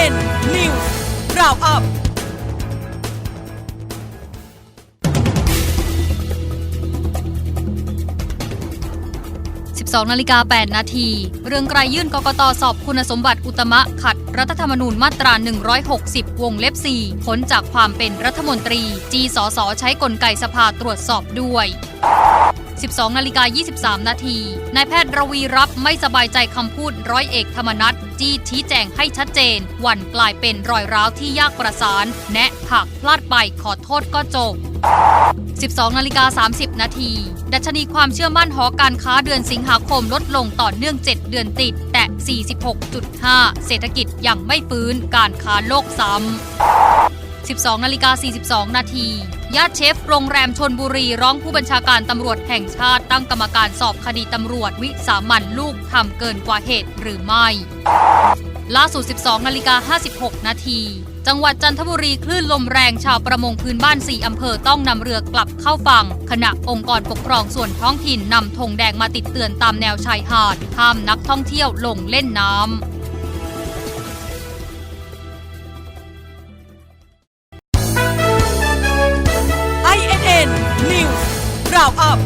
INN News Roundup 12:08 นาทีเรืองไกรยื่นกกต.สอบคุณสมบัติอุตมะขัดรัฐธรรมนูญมาตรา 160 วงเล็บ 4 พ้นจากความเป็นรัฐมนตรีจีสสใช้กลไกสภาตรวจสอบด้วย 12:23 นาทีนายแพทย์ระวีรับไม่สบายใจคำพูดร้อยเอกธรรมนัสจี้ชี้แจงให้ชัดเจนวันกลายเป็นรอยร้าวที่ยากประสานแนะหากพลาดไปขอโทษก็จบ 12:30 นาทีดัชนีความเชื่อมั่นหอการค้าเดือนสิงหาคมลดลงต่อเนื่อง7 เดือนติดแตะ 46.5 เศรษฐกิจยังไม่ฟื้นการค้าโลกซ้ำ 12:42 นาทีญาติเชฟโรงแรมชลบุรีร้องผู้บัญชาการตำรวจแห่งชาติตั้งกรรมการสอบคดีตำรวจวิสามันลูกทำเกินกว่าเหตุหรือไม่ล่าสุด 12:56 นาทีจังหวัดจันทบุรีคลื่นลมแรงชาวประมงพื้นบ้าน 4 อำเภอต้องนำเรือกลับเข้าฝั่งขณะองค์กรปกครองส่วนท้องถิ่นนำธงแดงมาติดเตือนตามแนวชายหาดห้ามนักท่องเที่ยวลงเล่นน้ำINN News Roundup